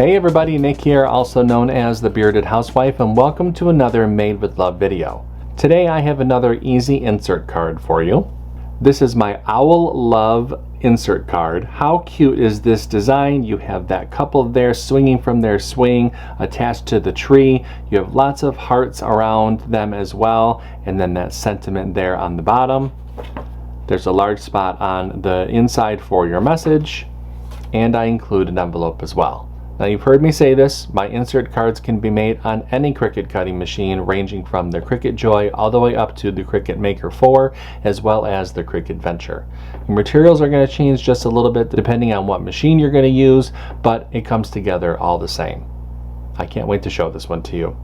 Hey everybody, Nick here, also known as the Bearded Housewife, and welcome to another Made with Love video. Today I have another easy insert card for you. This is my Owl Love insert card. How cute is this design? You have that couple there swinging from their swing attached to the tree. You have lots of hearts around them as well, and then that sentiment there on the bottom. There's a large spot on the inside for your message, and I include an envelope as well. Now you've heard me say this, my insert cards can be made on any Cricut cutting machine ranging from the Cricut Joy all the way up to the Cricut Maker 4 as well as the Cricut Venture. The materials are going to change just a little bit depending on what machine you're going to use, but it comes together all the same. I can't wait to show this one to you.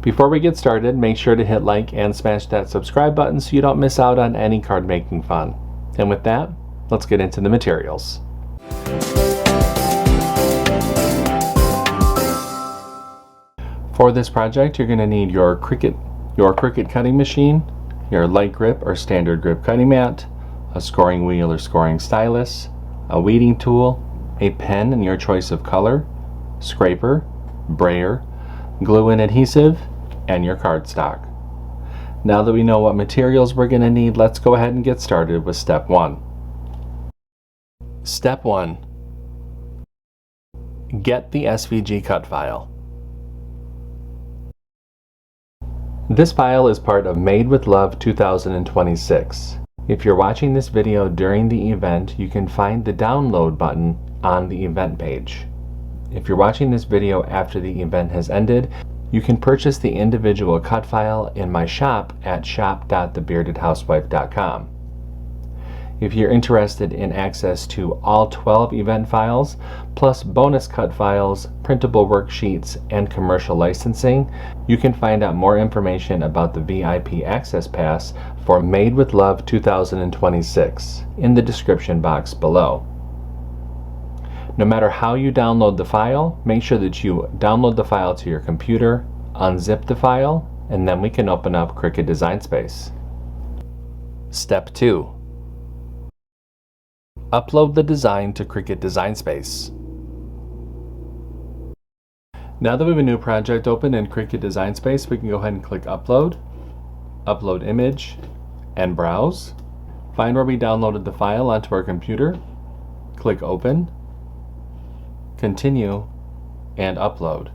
Before we get started, make sure to hit like and smash that subscribe button so you don't miss out on any card making fun. And with that, let's get into the materials. For this project, you're going to need your Cricut cutting machine, your light grip or standard grip cutting mat, a scoring wheel or scoring stylus, a weeding tool, a pen in your choice of color, scraper, brayer, glue and adhesive, and your cardstock. Now that we know what materials we're going to need, let's go ahead and get started with step 1. Step 1. Get the SVG cut file. This file is part of Made with Love 2026. If you're watching this video during the event, you can find the download button on the event page. If you're watching this video after the event has ended, you can purchase the individual cut file in my shop at shop.thebeardedhousewife.com. If you're interested in access to all 12 event files, plus bonus cut files, printable worksheets, and commercial licensing, you can find out more information about the VIP Access Pass for Made with Love 2026 in the description box below. No matter how you download the file, make sure that you download the file to your computer, unzip the file, and then we can open up Cricut Design Space. Step 2. Upload the design to Cricut Design Space. Now that we have a new project open in Cricut Design Space, we can go ahead and click Upload, Upload Image, and Browse. Find where we downloaded the file onto our computer, click Open, Continue, and Upload.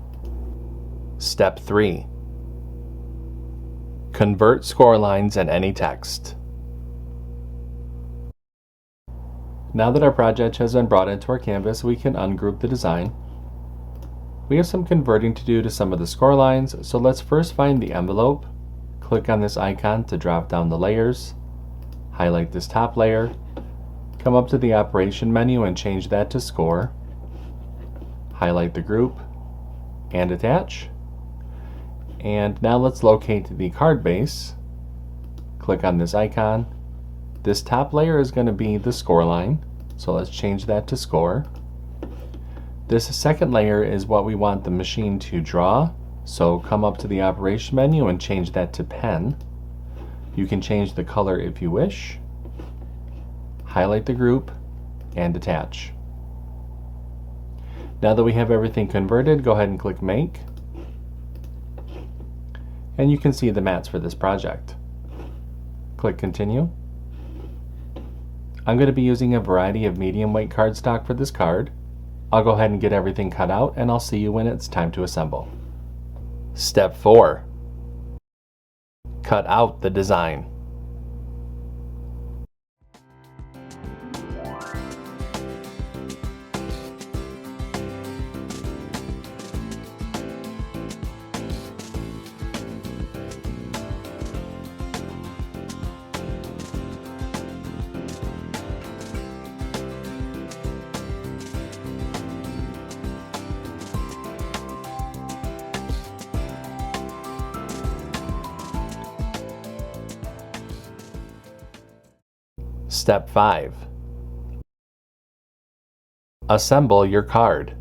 Step 3. Convert score lines and any text. Now that our project has been brought into our canvas, we can ungroup the design. We have some converting to do to some of the score lines, so let's first find the envelope. Click on this icon to drop down the layers. Highlight this top layer. Come up to the operation menu and change that to score. Highlight the group and attach. And now let's locate the card base. Click on this icon. This top layer is going to be the score line, so let's change that to score. This second layer is what we want the machine to draw, so come up to the operation menu and change that to pen. You can change the color if you wish. Highlight the group and attach. Now that we have everything converted, go ahead and click Make. And you can see the mats for this project. Click Continue. I'm going to be using a variety of medium weight cardstock for this card. I'll go ahead and get everything cut out, and I'll see you when it's time to assemble. Step 4. Cut out the design. Step 5. Assemble your card.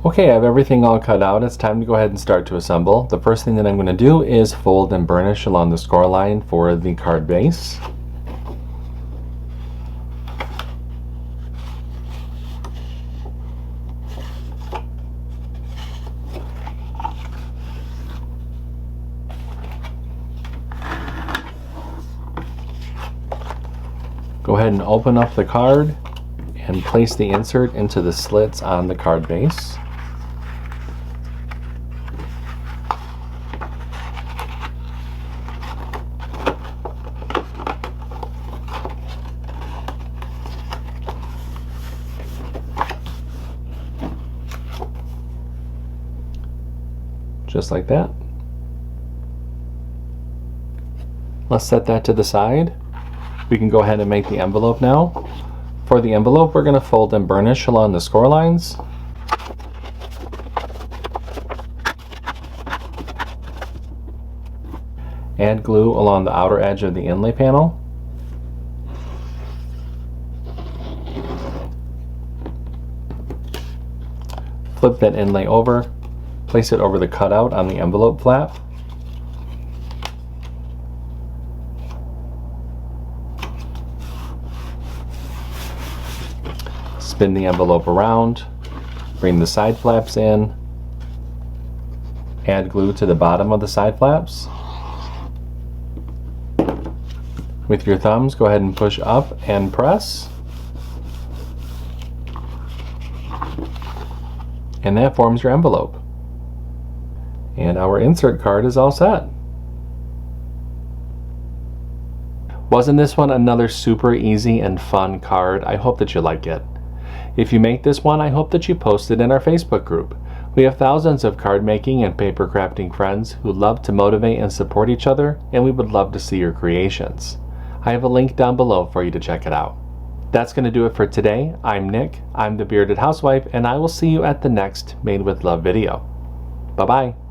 Okay, I have everything all cut out. It's time to go ahead and start to assemble. The first thing that I'm going to do is fold and burnish along the score line for the card base. Go ahead and open up the card and place the insert into the slits on the card base. Just like that. Let's set that to the side. We can go ahead and make the envelope now. For the envelope, we're going to fold and burnish along the score lines. Add glue along the outer edge of the inlay panel. Flip that inlay over. Place it over the cutout on the envelope flap. Spin the envelope around, bring the side flaps in, add glue to the bottom of the side flaps. With your thumbs, go ahead and push up and press. And that forms your envelope. And our insert card is all set. Wasn't this one another super easy and fun card? I hope that you like it. If you make this one, I hope that you post it in our Facebook group. We have thousands of card making and paper crafting friends who love to motivate and support each other, and we would love to see your creations. I have a link down below for you to check it out. That's going to do it for today. I'm Nick, I'm the Bearded Housewife, and I will see you at the next Made with Love video. Bye-bye.